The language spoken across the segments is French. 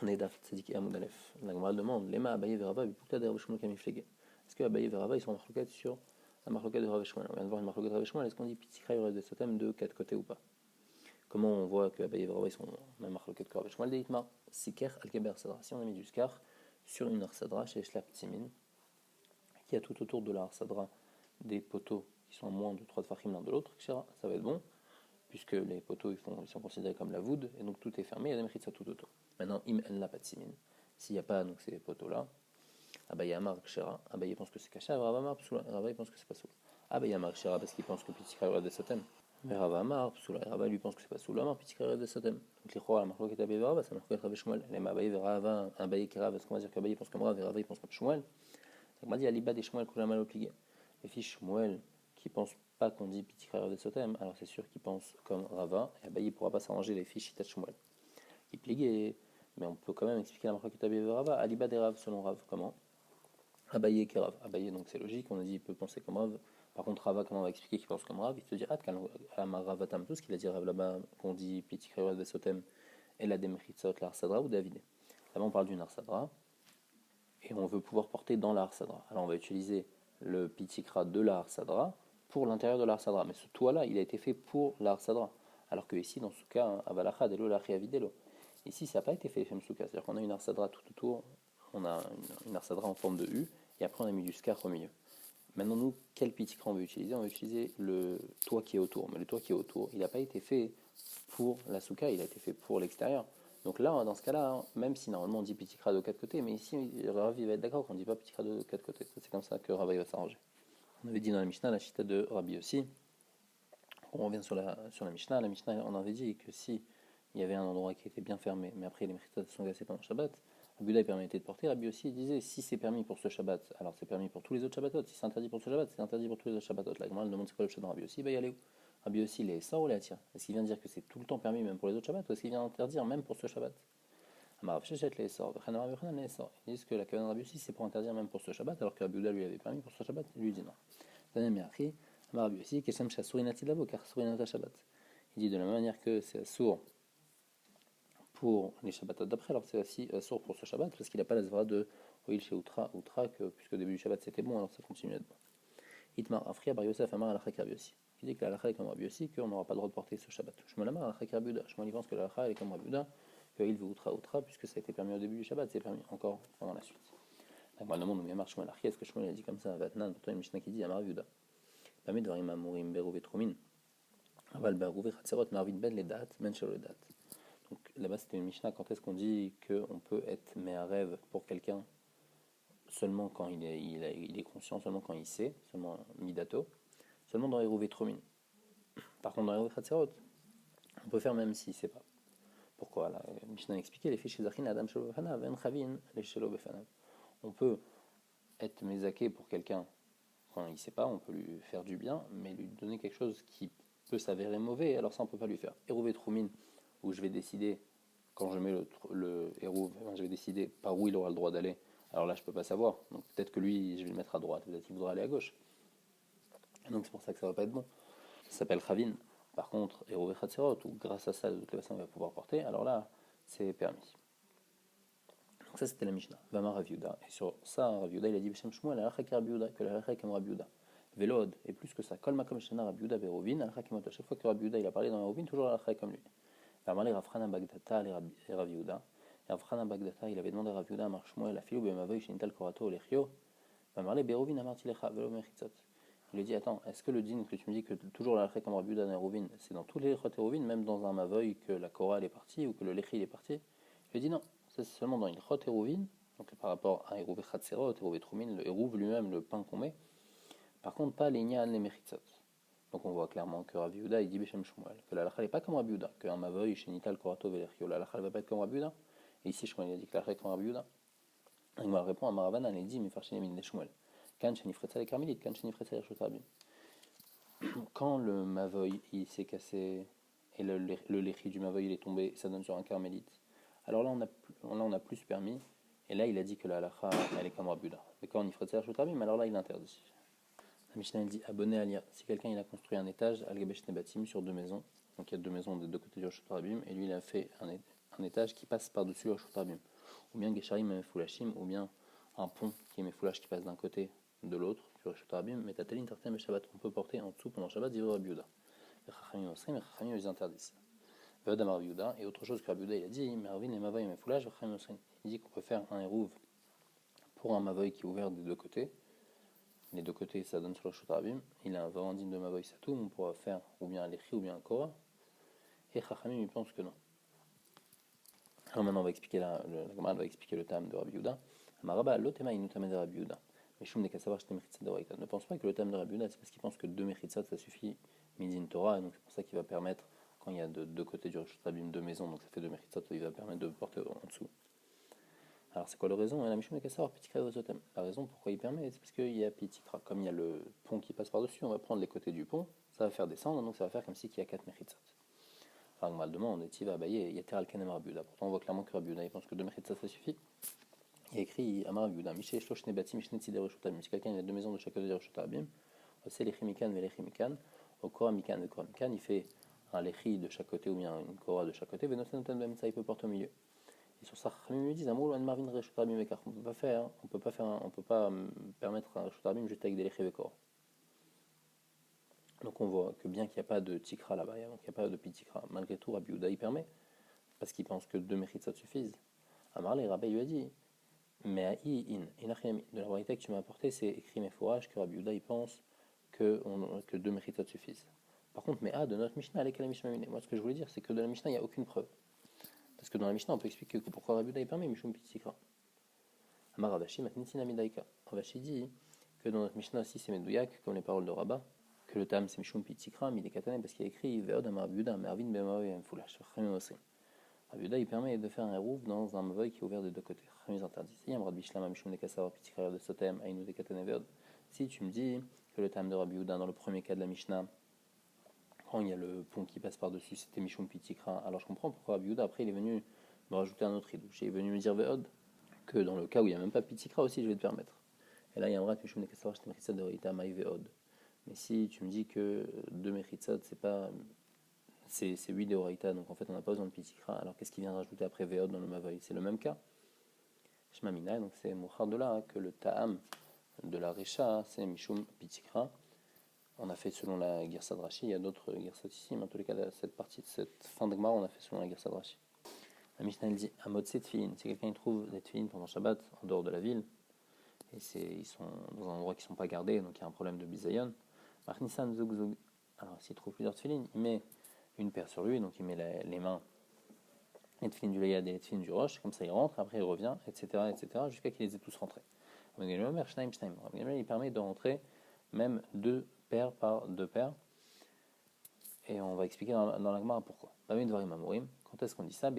On est Daf Tzadik et Amoud Aleph. La Gemara demande Lema Abaye Verava Bipukta der Shmuel Kamiflege. Est-ce que Abaye et Verava ils sont en marloquette sur la marloquette de Rav Shmuel? On vient de voir une marloquette de Rav Shmuel. Est-ce qu'on dit Pitikra Yored de Sotem de 4 côtés ou pas? Comment on voit que Abaye et Verava ils sont en même marloquette que Rav Shmuel? Deitma Siker Alkeber Sadra. Si on a mis du Skar sur une Arsadra chez Shlap Timin, qui a tout autour de la Arsadra des poteaux qui sont moins de 3 tfachim l'un de l'autre, ça va être bon, puisque les poteaux ils sont considérés comme la voûte, et donc tout est fermé, il y a des mérites tout autour. Maintenant, im en la patsimin. S'il n'y a pas donc ces poteaux-là, Abaye Amar Kshera, Abaye pense que c'est caché, Rava Amar Psoula, Rava pense que c'est pas soula. Abaye Amar Kshera parce qu'il pense que Pitikra Yored de Sotem. Mais Rava Amar Psoula, Rava lui pense que c'est pas soula, Amar Pitikra Yored de Sotem. Donc les Chora, la marque est Abaye Verava, ça marque être Rav Shmuel. Les Abaye Verava, Abaye Kera, parce qu'on va dire qu'Abaye pense comme Rav, et Rava pense comme Shmuel. Donc on m'a dit Aliba des Shmuel qu'on a mal obligé. Les filles Shmuel qui pensent pas qu'on dit Pitikra Yored de Sotem, alors c'est sûr qu'ils pensent comme Rava, et Abaye pourra pas s'arranger les filles Shitat Shmuel. Qui pliguait. Mais on peut quand même expliquer la marque Abaye Verava. Aliba des Rav selon Rav, comment? Abaye et Rav. Abaye, donc c'est logique, on a dit il peut penser comme Rav. Par contre, Rava, comment on va expliquer qu'il pense comme Rav? Il te dira Ravatam, tout ce qu'il a dit Rav là-bas, qu'on dit Pitikra Yored de Sotem, et la Demritzot, la Arsadra ou David. Là-bas, on parle d'une Arsadra, et on veut pouvoir porter dans la Arsadra. Alors, on va utiliser le Pitikra de la Arsadra pour l'intérieur de la Arsadra. Mais ce toit-là, il a été fait pour la Arsadra. Alors que ici, dans ce cas, Avalacha, Delo, Lachi, Avidelo. Ici, ça n'a pas été fait Shem Souka, c'est-à-dire qu'on a une arsadra tout autour, on a une arsadra en forme de U, et après on a mis du scar au milieu. Maintenant, nous, quel pitikra on veut utiliser? On va utiliser le toit qui est autour. Mais le toit qui est autour, il n'a pas été fait pour la souka, il a été fait pour l'extérieur. Donc là, dans ce cas-là, même si normalement on dit pitikra de 4 côtés, mais ici, Ravi va être d'accord qu'on ne dit pas pitikra de 4 côtés. C'est comme ça que Ravi va s'arranger. On avait dit dans la Mishnah, la chita de Rabbi aussi. On revient sur la Mishnah. La Mishnah, on avait dit que si il y avait un endroit qui était bien fermé, mais après les méritas sont glacés pendant le Shabbat, Rabbi permettait de porter. Rabbi aussi disait si c'est permis pour ce Shabbat, alors c'est permis pour tous les autres Shabbatot. Si c'est interdit pour ce Shabbat, c'est interdit pour tous les autres Shabbatot. La Gemara demande c'est quoi le Shabbat de Rabbi aussi, bah y aller où? Rabbi aussi les sort ou les attire? Est-ce qu'il vient dire que c'est tout le temps permis même pour les autres Shabbats, ou est-ce qu'il vient interdire même pour ce Shabbat? Amarav Shechet les sort, les sort. Ils disent que la Kavan Rabbi aussi c'est pour interdire même pour ce Shabbat, alors que Rabbi lui avait permis pour ce Shabbat, lui dit non. Deuxième appris, Rabbi aussi, Keshem Shasurinati Lavo, car Surinata Shabbat. Il dit de la même manière que c'est sourd pour les Shabbatot d'après, alors c'est aussi sourd pour ce Shabbat, parce qu'il n'a pas la zvara de Oil chez Outra, que puisque au début du Shabbat c'était bon, alors ça continue à être bon. Itmar Afria Bar Yosef Amar Alachak Rabbi aussi. Il dit que la Lacha est comme Rabbi aussi, qu'on n'aura pas le droit de porter ce Shabbat. Je me l'amar Alachak Rabbi Uda. Je me pense que la Lacha est comme Rabbi Uda, que il veut Outra, puisque ça a été permis au début du Shabbat, c'est permis encore pendant la suite. Donc, moi, demande, mais marche Shmuel Archi, est-ce que Shmuel a dit comme ça? Vatnan, pourtant une Mishnah qui dit Amar Rabbi Uda. Permet de Varim Amorim Berouvé Tromin. Aval Berouvé Chatzerot Marvin Ben les dates, Men Shelo les dates. Donc là-bas c'était une Mishnah, quand est-ce qu'on dit qu'on peut être rêve pour quelqu'un seulement quand il est conscient, seulement quand il sait, seulement Midato, seulement dans Hérouvé Tromin. Par contre dans Hérouvé Chatzerot, on peut faire même s'il ne sait pas. Pourquoi? La Mishnah a expliqué les fiches Zachin Adam Shelo Befanav, En Chavin les Shelo Befanav. On peut être mézaké pour quelqu'un quand il ne sait pas, on peut lui faire du bien, mais lui donner quelque chose qui peut s'avérer mauvais, alors ça on ne peut pas lui faire. Hérouvé Tromin, où je vais décider, quand je mets le héros, je vais décider par où il aura le droit d'aller. Alors là, je ne peux pas savoir. Donc peut-être que lui, je vais le mettre à droite, peut-être qu'il voudra aller à gauche. Donc c'est pour ça que ça ne va pas être bon. Ça s'appelle Chavin. Par contre, Hérouvé Chatzerot, où grâce à ça, de toute façon, il va pouvoir porter, alors là, c'est permis. Donc ça, c'était la Mishnah. Vama Raviuda. Et sur ça, Raviuda, il a dit Beshem Shmuel, Alachak Raviuda, que la Alachak comme Raviuda. Vélod, et plus que ça, Kol Makom Shena Raviuda Berovin, Alachak Kimot. À chaque fois que Raviuda, il a parlé dans Berovin, toujours Alachak comme lui. Vermalé Rafrana Bagdata et Raviuda. Et Rafrana Bagdata, il avait demandé à Raviuda à Marshmuel, la filou Bemavoy, Shinital Korato, Lechio. Vermalé Berovin Amartilecha, Velo Mechitzot. Il lui dit attends, est-ce que le din que tu me dis que toujours l'alachak comme Raviuda dans Rovin, c'est dans tous les Lechot et Rovin, même dans un Mavoy que la Korah est partie ou que le Lechi est parti? Il lui dit non, ça c'est seulement dans une Lechot et Rovin, donc par rapport à Hérouvé Chatzerot, Hérouvé Tromin, le Hérouv lui-même, le pain qu'on met. Par contre, pas les Nyan, les Mechitzot. Donc on voit clairement que Raviuda il dit Beshem Shmuel, que l'alakha n'est pas comme Raviuda, qu'un Mavoy, Shenital, Korato, Velechio, l'alakha ne va pas être comme Raviuda. Et ici, Shmuel il a dit que l'alakha est comme Raviuda. Il me répond à Maravan, il dit Mifarshine min Shmuel. Kan Shenifretza les Carmélites, Kan Shenifretza les Shotabim. Quand le Mavoy il s'est cassé et le Lechi du Mavoy il est tombé, ça donne sur un Carmélite. Alors là on a plus permis, et là il a dit que la halakha elle est comme Rabiuda. Mais quand on y ferait ça Shotabim, alors là il interdit. La Mishnah dit abonné à Lia. Si quelqu'un il a construit un étage, Al-Gabesh Nebatim sur 2 maisons, donc il y a 2 maisons des 2 côtés du Shotabim, et lui il a fait un un étage qui passe par-dessus le Shotabim, ou bien Gesharim Mefoulashim, ou bien un pont qui est Mefoulash qui passe d'un côté de l'autre sur le Shotabim, mais Tatelin Tartem et Shabbat, on peut porter en dessous pendant Shabbat, Zivra Rabbi Yehuda. Les Chachamim Osrim, les Chachamim les interdisent. Ve'odam Rabbi Yehuda, et autre chose que Rabbi Yehuda il a dit, Mervin et Mavoy Mefoulash, les Chachamim Osrim. Il dit qu'on peut faire un Hérouv pour un Mavoy qui est ouvert des deux côtés. Les deux côtés ça donne sur le Shotabim. Il a un Varandine de Mavoy Satoum, on pourra faire ou bien un Lechi ou bien un Korah. Et Chachamim il pense que non. Alors maintenant on va expliquer la Gemara va expliquer le tam de Rabbi Yehuda. Amaraba l'otema inutame de Rabbi Yehuda. Mais Shum ne kasavar shte mechitzat de Raïta. Ne pense pas que le tam de Rabbi Yehuda c'est parce qu'il pense que 2 mechitzat ça suffit midin Torah, et donc c'est pour ça qu'il va permettre quand il y a de deux côtés du Shotabim deux maisons, donc ça fait 2 mechitzat, il va permettre de porter en dessous. Alors c'est quoi la raison? La Mishum ne kasavar pitikra vozotem. La raison pourquoi il permet c'est parce qu'il y a pitikra, comme il y a le pont qui passe par dessus, on va prendre les côtés du pont, ça va faire descendre, donc ça va faire comme si il y a 4 mechitzat. Alors, mal demande, et Tiva Abaye, il y a Teral Kanem Rabbi Yehuda. Pourtant, on voit clairement que Rabbi Yehuda, il pense que 2 mérites ça suffit. Il y a écrit Amar Rabbi Yehuda, Miché Shlosh Nebati, Mishne Tzidei Reshotabim. Si quelqu'un a 2 maisons de chaque côté de Reshotabim, c'est les Chimikan et les Chimikan, au Korah Mikan et Korah Mikan, il fait un Lechi de chaque côté ou bien une Korah de chaque côté, Venoten Ben ça il peut porter au milieu. Et sur ça, Khamim lui disent Amour, Loan Marvin Reshotabim Ekar. On peut pas permettre un Reshotabim juste avec des Lechi et Korah. Donc on voit que bien qu'il n'y a pas de tikra là-bas, donc il n'y a pas de pitikra, malgré tout Rabbi Yehuda il permet, parce qu'il pense que 2 mérites ça suffisent. Amarle, Rabbi lui a dit, mais à de la vérité que tu m'as apporté, c'est écrit mes fourrages que Rabbi Yehuda il pense que 2 mérites ça suffisent. Par contre, mais de notre Mishnah, avec la Mishnah, moi ce que je voulais dire, c'est que de la Mishnah il n'y a aucune preuve. Parce que dans la Mishnah on peut expliquer que pourquoi Rabbi Yehuda il permet Mishum pitikra. Amar Ravashi, matnitina midaika. Ravashi dit que dans notre Mishnah aussi c'est Medouyak, comme les paroles de Rabbah, que le tam c'est Mishum Pitikra, mais il est katané parce qu'il a écrit Veod Amar Rabbi Yehuda, Mervin Bemaoy Foulash, Chachamim Osrim. Rabbi Yehuda il permet de faire un rouf dans un mavoy qui est ouvert des deux côtés. Chachamim interdit. Si Amrad Bishlam Mishum Nekasavar Pitikra de Sotem, Aïnou de Katane Veod. Si tu me dis que le tam de Rabbi Yehuda dans le premier cas de la Mishnah, quand il y a le pont qui passe par-dessus, c'était Mishum Pitikra, alors je comprends pourquoi Rabbi Yehuda après il est venu me rajouter un autre idouche. Il est venu me dire Veod, que dans le cas où il n'y a même pas Pitikra aussi, je vais te permettre. Et là il y a un rat Mishum Nekasavar Shtemechitsa de Raïta Maï Veod. Mais si tu me dis que 2 mechitsot, c'est 8 de Horaïta, donc en fait on n'a pas besoin de Pitikra, alors qu'est-ce qu'il vient de rajouter après Veod dans le Mavoy? C'est le même cas. Shmamina, donc c'est Mouchar de là que le Ta'am de la Recha, c'est Mishum Pitikra. On a fait selon la Girsad Rashi, il y a d'autres Girsad ici, mais en tous les cas, cette fin de Gemara, on a fait selon la Girsad Rashi. La Mishnah elle dit Amotse Tfilin, si quelqu'un trouve des Tfilin pendant Shabbat en dehors de la ville, et ils sont dans un endroit qui ne sont pas gardés, donc il y a un problème de bisayon. Marnisan Zug Zug. Alors s'il trouve plusieurs tefilines, il met une paire sur lui, donc il met les mains, les tefilines du Layad et les tefilines du Roche, comme ça il rentre, après il revient, etc., jusqu'à qu'il les ait tous rentrés. Il permet de rentrer même 2 paires par 2 paires, et on va expliquer dans la Gemara pourquoi. Quand est-ce qu'on dit ça?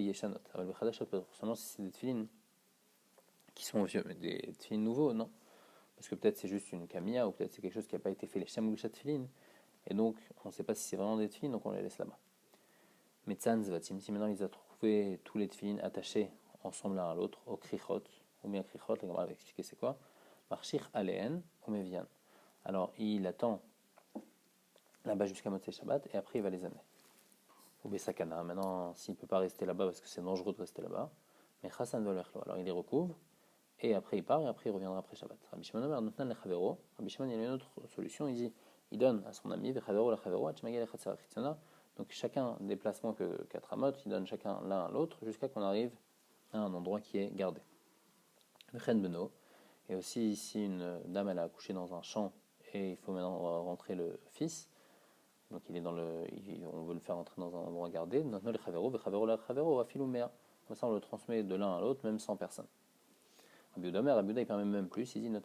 Seulement si c'est des tefilines qui sont vieux, mais des tefilines nouveaux, non? Parce que peut-être c'est juste une camilla, ou peut-être c'est quelque chose qui n'a pas été fait, les chamouchat tefilines, et donc on ne sait pas si c'est vraiment des tefilines, donc on les laisse là-bas. Mais tzan zvatim, si maintenant il a trouvé tous les tefilines attachés ensemble l'un à l'autre, au krichot, ou bien krichot, la Gemara va expliquer c'est quoi, marchir aléen, ou mevian. Alors il attend là-bas jusqu'à Motzei Shabbat, et après il va les amener. Ou besakana, maintenant s'il ne peut pas rester là-bas parce que c'est dangereux de rester là-bas, mais chassan volechlo, alors il les recouvre, et après il part, et après il reviendra après Shabbat. Rabbi Shimon Omer, Notnan lechavero. Rabbi Shimon, il y a une autre solution, il dit, il donne à son ami, vechavero lechavero, atchemagel lechatzer chitzona. Donc chacun des placements que 4 amot, il donne chacun l'un à l'autre, jusqu'à qu'on arrive à un endroit qui est gardé. Vechen beno, et aussi si une dame elle a accouché dans un champ, et il faut maintenant rentrer le fils, donc il est on veut le faire rentrer dans un endroit gardé, Notnan lechavero, vechavero lechavero, afilumea. Comme ça on le transmet de l'un à l'autre, même sans personne. Rabbi Yehuda il permet même plus, il dit on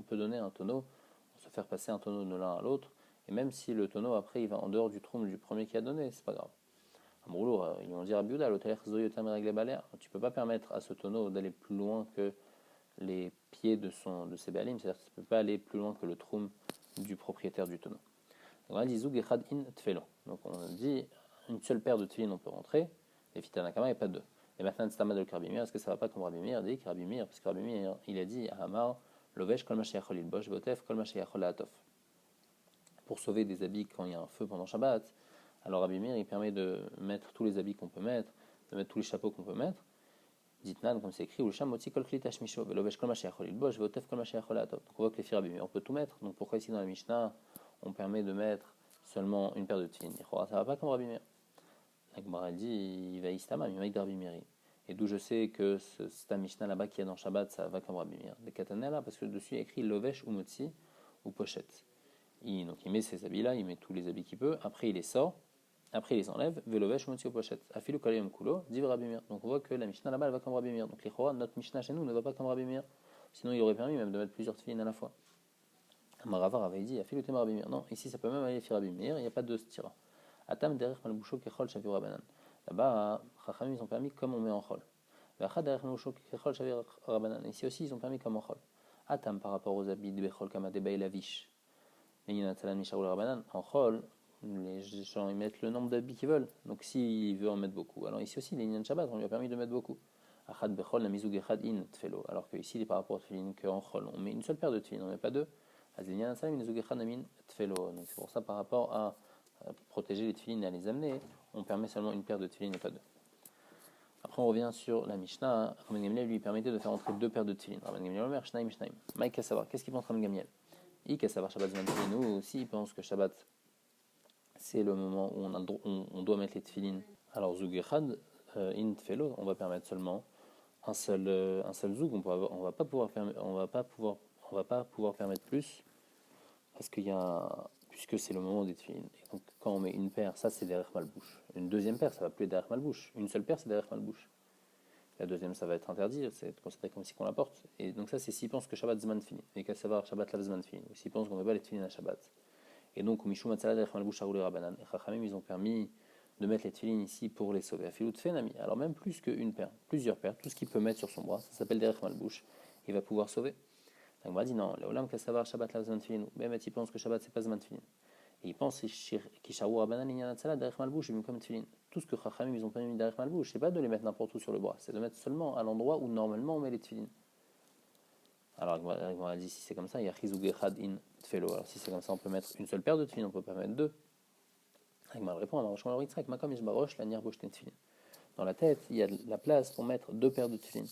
peut donner un tonneau, se faire passer un tonneau de l'un à l'autre, et même si le tonneau après il va en dehors du troum du premier qui a donné, c'est pas grave. Ils vont dire Rabbi Yehuda, tu peux pas permettre à ce tonneau d'aller plus loin que les pieds de ses balim, c'est-à-dire que tu peux pas aller plus loin que le troum du propriétaire du tonneau. Donc on dit une seule paire de tefilin on peut rentrer, les fitanakama et pas deux. Et maintenant, c'est Tamad de Rabbi Meir. Est-ce que ça va pas comme Rabbi Meir dit que Rabbi Meir, parce que Rabbi Meir, il a dit à Hamar, Lovesh kol mashayachol ilbosh botef kol mashayachol laatof. Pour sauver des habits quand il y a un feu pendant Shabbat, Alors Rabbi Meir, il permet de mettre tous les habits qu'on peut mettre, de mettre tous les chapeaux qu'on peut mettre. Ditnan, comme c'est écrit, Usham motzi kol kli tashmisho, velovesh kol ma sheyachol ilbosh, veotef kol ma sheyachol ha'atov. Donc on voit que les filles Rabbi Meir, on peut tout mettre. Donc pourquoi ici dans la Mishnah, on permet de mettre seulement une paire de tefillin? Ça va pas comme Rabbi Meir. La Gemara dit, il va istama, il va y Rabbi Meir. Et d'où je sais que c'est un Mishnah là-bas qui est dans Shabbat, ça va comme Rabbi Meir. Des katanela, parce que dessus il y a écrit lovesh ou motzi ou pochette. Donc il met ces habits-là, il met tous les habits qu'il peut, après il les sort. Après, il les enlève, velovesh ou pochette. Afilu kalayom kulo, dit Rabbi Meir. Donc on voit que la Mishnah là-bas, elle va comme Rabbi Meir. Donc les Chora, notre Mishnah chez nous ne va pas comme Rabbi Meir. Sinon, il aurait permis même de mettre plusieurs tefillin à la fois. Amaravar avait dit, Afilu tema Rabbi Meir. Non, ici ça peut même aller faire Rabbi Meir, il n'y a pas de stira. Atam derech malbusho kechol shavir rabanan. Là-bas, Chachamim, ils ont permis comme on met en chol. Vachad derech malbusho kechol shavir rabanan. Ici aussi, ils ont permis comme en chol. Atam par rapport aux habits de Bechol Kama de Baïlavish. Et Yinatalan Mishaoul Rabanan, en chol. Les gens ils mettent le nombre d'habits qu'ils veulent. Donc s'il veut en mettre beaucoup. Alors ici aussi, les Inyan Shabbat, on lui a permis de mettre beaucoup. Achad bechol, la mizug echad in tfelo. Alors que ici, par rapport au tfilin qu'en chol, on met une seule paire de tfilin, on ne met pas deux. Azelian salam, mizug echad namin tfelo. Donc c'est pour ça, par rapport à protéger les tfilin et à les amener, on permet seulement une paire de tfilin et pas deux. Après, on revient sur la Mishnah. Rabban Gamliel lui permettait de faire entrer deux paires de tfilin. Rabban Gamliel Omer, Shnaim, Shnaim. Maïk à savoir, qu'est-ce qu'il pense Rabban Gamliel? Ik à savoir Shabbat Zman Tfilin, ou aussi il pense que Shabbat c'est le moment où on doit mettre les tefillin. Alors zoug echad in tfelo, on va permettre seulement un seul zoug. On va pas pouvoir permettre plus parce puisque c'est le moment des tefillin. Et donc quand on met une paire, ça c'est derrière malbouche. Une deuxième paire, ça va plus être derrière malbouche. Une seule paire, c'est derrière malbouche. La deuxième, ça va être interdit, c'est considéré comme si qu'on la porte. Et donc ça, c'est s'ils pensent que Shabbat zman fini, et qu'à savoir Shabbat lav zman fini, ou s'ils pensent qu'on ne met pas les tefillin à Shabbat. Et donc, ils ont permis de mettre les tefillin ici pour les sauver. Alors même plus qu'une paire, plusieurs paires, tout ce qu'il peut mettre sur son bras, ça s'appelle derech malbouche, il va pouvoir sauver. Donc on va dire non, l'olam kassavar Shabbat la zman tefillin, même il pense que Shabbat c'est pas zman tefillin. Et il pense kisharu rabanan inyan atzala derech malbouche comme tefillin. Tout ce que Chachamim ils ont permis derech malbouche, c'est pas de les mettre n'importe où sur le bras, c'est de mettre seulement à l'endroit où normalement on met les tefillin. Alors, on a dit si c'est comme ça, il y a chizug echad in tfelo. Alors, si c'est comme ça, on peut mettre une seule paire de tefillin, on peut pas mettre deux. Agma répond à Marosh Malor Yitzhak, Makom Yishbarosh, la nir boshten tefillin. Dans la tête, il y a de la place pour mettre deux paires de tefillin.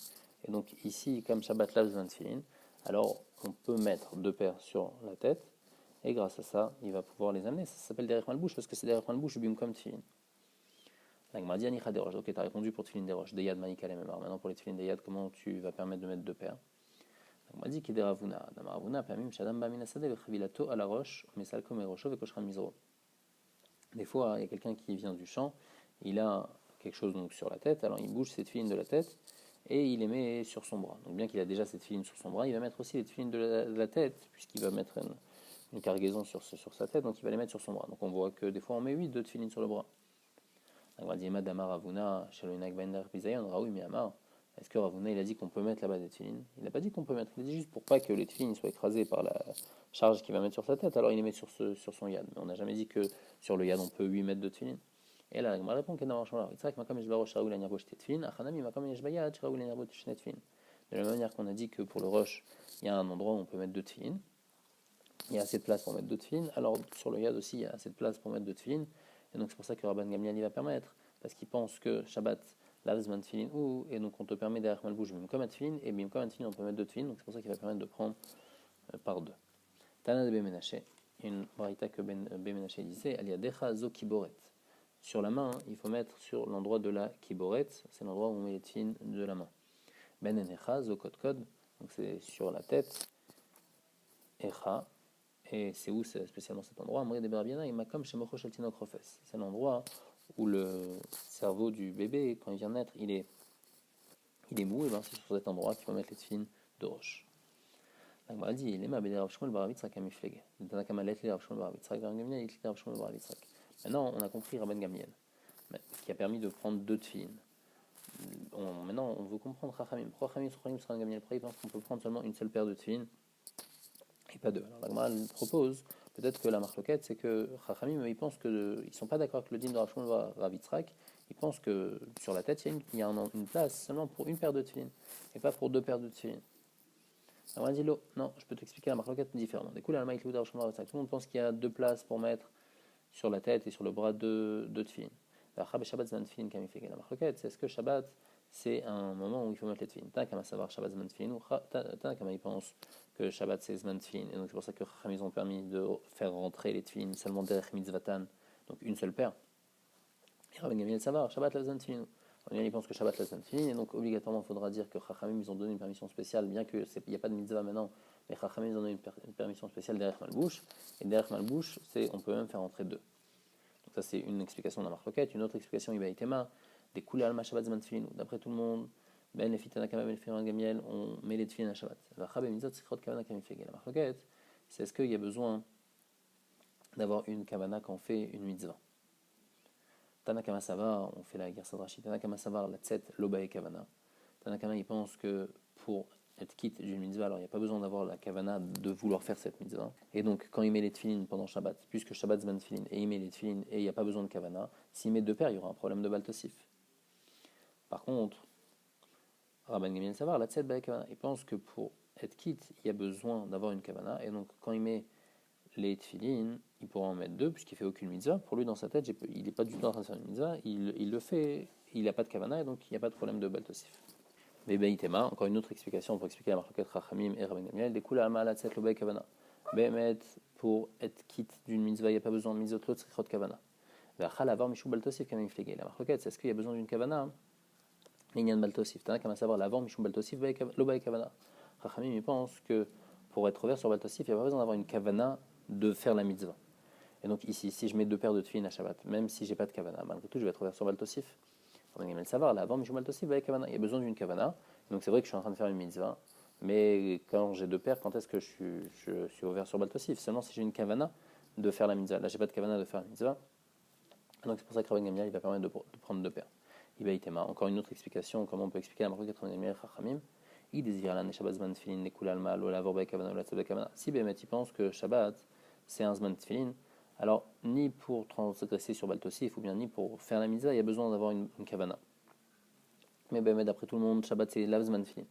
Et donc, ici, comme Shabbat lav zman tefillin, alors on peut mettre deux paires sur la tête, et grâce à ça, il va pouvoir les amener. Ça s'appelle derech malbouche, parce que c'est derech malbouche, bim comme tefillin. Agma dit Anicha des roches. Ok, tu as répondu pour tefillin des roches. Deyad manikale memar. Maintenant, pour les tefillin deyad, comment tu vas permettre de mettre deux paires? On m'a dit qu'il y a Ravuna. Ravuna permet Shadam Bamina Sade le Chavilato à la roche, mais Salko Merosho et Koshran Mizro. Des fois, il y a quelqu'un qui vient du champ, il a quelque chose donc sur la tête, alors il bouge cette filine de la tête et il les met sur son bras. Donc bien qu'il a déjà cette filine sur son bras, il va mettre aussi les filines de la tête, puisqu'il va mettre une cargaison sur sa tête, donc il va les mettre sur son bras. Donc on voit que des fois on met 8 filines sur le bras. On va dire Madama Ravuna, Shaloinak Bender Pizayon, Raoui Miyamar. Est-ce que Ravuna il a dit qu'on peut mettre là-bas des tefillin? Il n'a pas dit qu'on peut mettre, il a dit juste pour pas que les tefillin soient écrasés par la charge qu'il va mettre sur sa tête, alors il les met sur son yad. Mais on n'a jamais dit que sur le yad on peut 8 mètres de tefillin. Et là, il m'a répondu qu'il y a de la même manière qu'on a dit que pour le roche, il y a un endroit où on peut mettre deux tefillin, il y a assez de place pour mettre deux tefillin, alors sur le yad aussi il y a assez de place pour mettre deux tefillin, et donc c'est pour ça que Rabban Gamliel il va permettre, parce qu'il pense que Shabbat lav zman tefillin ou, et donc on te permet derrière malbouche bim comme un tefillin, et bim comme un tefillin on peut mettre deux tefillin, donc c'est pour ça qu'il va permettre de prendre par deux. Tana de Bemenaché, une braïta que Bemenaché disait, Aliadecha zo kiboret. Sur la main, il faut mettre sur l'endroit de la kiboret, c'est l'endroit où on met les tefillin de la main. Ben enecha zo kod, donc c'est sur la tête, echa, et c'est où c'est spécialement cet endroit? C'est l'endroit où le cerveau du bébé, quand il vient naître, il est mou, et ben c'est sur cet endroit qu'il faut mettre les tefillin de roche. Donc on a dit, maintenant on a compris Rabban Gamliel, qui a permis de prendre deux tefillin. Maintenant on veut comprendre Chachamim. Pourquoi Rabban Gamliel pense qu'on peut prendre seulement une seule paire de tefillin et pas deux? Alors la Gemara propose peut-être que la marloquette, c'est que Chachamim, ils pensent qu'ils ne sont pas d'accord avec le din de Rav Shmuel Rav Yitzhak. Ils pensent que sur la tête, il y a une place seulement pour une paire de tefillin et pas pour deux paires de tefillin. Alors on a dit non, je peux t'expliquer la marloquette différemment. Du coup, tout le monde pense qu'il y a deux places pour mettre sur la tête et sur le bras de tefillin. La Shabbat zman tefillin kamiflege. La marloquette, c'est est-ce que Shabbat c'est un moment où il faut mettre les tefillin. Tanakama savoir Shabbat zman tefillin ou Tanakama il pense que Shabbat c'est zman tefillin. Et donc c'est pour ça que Chacham ils ont permis de faire rentrer les tefillin seulement derech mitzvatan, donc une seule paire. Et Rabban Gamliel savoir Shabbat la zman tefillin. Il pense que Shabbat la zman tefillin et donc obligatoirement il faudra dire que Chachamim ils ont donné une permission spéciale, bien qu'il n'y a pas de mitzvah maintenant, mais Chachamim ils ont donné une permission spéciale derech malbouche. Et derech malbouche, c'est on peut même faire rentrer deux. Donc ça c'est une explication de la marloquette. Une autre explication Ibaïtema, des coulées alma Shabbat zman tefillin. D'après tout le monde, ben les fitanakama ben le Gamiel, on met les tefillin à Shabbat. La marloquette, c'est est-ce qu'il y a besoin d'avoir une kavana quand on fait une mitzvah. Tanakama savar, on fait la guerre sadrashi. Tanakama savar la tset loba et kavana. Tanakama il pense que pour être quitte d'une mitzvah, alors il n'y a pas besoin d'avoir la kavana de vouloir faire cette mitzvah. Et donc, quand il met les tefillin pendant Shabbat, puisque Shabbat zman tefillin, et il met les tefillin et il n'y a pas besoin de kavana, s'il met deux paires, il y aura un problème de baltosif. Par contre, Rabban Gamliel savar la tset ba kavana. Il pense que pour être quitte, il y a besoin d'avoir une kavana. Et donc, quand il met les tefillin, il pourra en mettre deux, puisqu'il ne fait aucune mitzvah. Pour lui, dans sa tête, il n'est pas du tout en train de faire une mitzvah. Il le fait, il n'a pas de kavana, et donc il n'y a pas de problème de baltosif. Mais Beitema, encore une autre explication pour expliquer la marloquette Chachamim et Rabban Gamliel, des couleurs à la tset loba kavana. Behemet, pour être quitte d'une mitzvah, il n'y a pas besoin de mitzvot l'autre tzrichot kavana. Ve'achal avar mishou baltosif kamiflege. La marloquette, c'est est-ce qu'il y a besoin d'une kavana? L'inyan baltosif. T'as qu'à savoir l'avant mishou baltosif loba kavana. Chachamim, il pense que pour être ouvert sur baltosif, il n'y a pas besoin d'avoir une kavana de faire la mitzvah. Et donc ici, si je mets deux paires de tefillin à Shabbat, même si j'ai pas de kavana, malgré tout, je vais être ouvert sur baltosif. Il y a besoin d'une kavana. Donc c'est vrai que je suis en train de faire une mitzvah, mais quand j'ai deux paires, quand est-ce que je suis ouvert sur baltosif? Seulement si j'ai une kavana de faire la mitzvah. Là, j'ai pas de kavana de faire la mitzvah. Donc c'est pour ça que Rabban Gamliel il va permettre de prendre deux paires. Ibaïtema, encore une autre explication, comment on peut expliquer la marque Rabban Gamliel Chachamim. Il désire la Shabbat zman tefillin les kula alma lo lavor ba kavana la tzedek kavana. Si Bémet il pense que Shabbat c'est un zman tefillin, alors ni pour transgresser sur baltosif ou bien ni pour faire la mitzvah, il y a besoin d'avoir une kavana. Mais ben, d'après tout le monde, Shabbat c'est lavzman tefillin.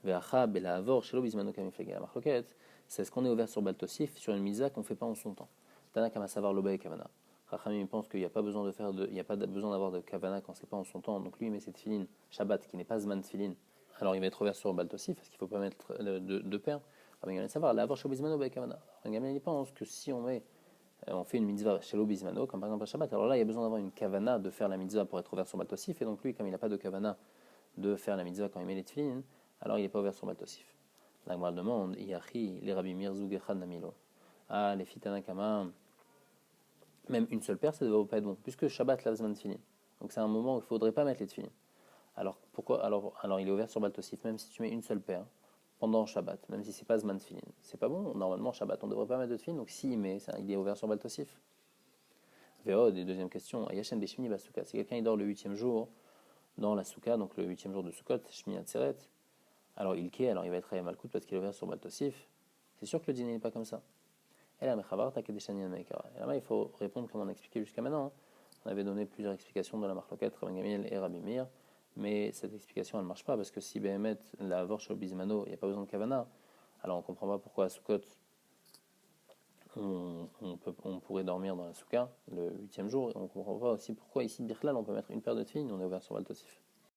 Ve'achab et la'avor shelo bizmano kamiflege. La marloquette, c'est ce qu'on est ouvert sur baltosif sur une mitzvah qu'on ne fait pas en son temps. Tanakama savar loba et kavana. Chachamim pense qu'il n'y a pas besoin de faire il n'y a pas besoin d'avoir de kavana quand c'est pas en son temps. Donc lui il met cette tefillin Shabbat qui n'est pas zman tefillin. Alors il va être ouvert sur baltosif parce qu'il ne faut pas mettre deux paires. Rabban Gamliel savar la'avor shelo bizmano ba kavana. Rabban Gamliel pense que si on fait une mitzvah shelo bizmano, comme par exemple à Shabbat, alors là il y a besoin d'avoir une kavana de faire la mitzvah pour être ouvert sur baltosif. Et donc lui, comme il n'a pas de kavana de faire la mitzvah quand il met les tefillin, alors il n'est pas ouvert sur baltosif. La Gemara demande, Yachi, les Rabbi Mirzug Echad Namilo. Ah, les Fitanakama, même une seule paire, ça ne devrait pas être bon, puisque Shabbat lavzman tefillin. Donc c'est un moment où il ne faudrait pas mettre les tefillin. Alors pourquoi alors il est ouvert sur baltosif, même si tu mets une seule paire pendant Shabbat, même si c'est pas zman tefillin. C'est pas bon, normalement Shabbat, on ne devrait pas mettre de tefillin, donc s'il met, il est ouvert sur baltosif. Véod, et deuxième question, Yachem des Shmini Basuka, si quelqu'un il dort le 8e jour, dans la souka, donc le 8e jour de Sukkot, Shmini Atzeret, alors il va être à Malkout parce qu'il est ouvert sur baltosif. C'est sûr que le dîner n'est pas comme ça. Et là, il faut répondre comme on a expliqué jusqu'à maintenant. On avait donné plusieurs explications de la marloquette, Rabban Gamliel et Rabbi Meir, mais cette explication elle ne marche pas parce que si Behemet, la vorche au bismano, il n'y a pas besoin de kavana, alors on ne comprend pas pourquoi à Sukkot on pourrait dormir dans la souka le 8e jour, et on ne comprend pas aussi pourquoi ici, Birklal, on peut mettre une paire de tefillin, on est ouvert sur baltosif.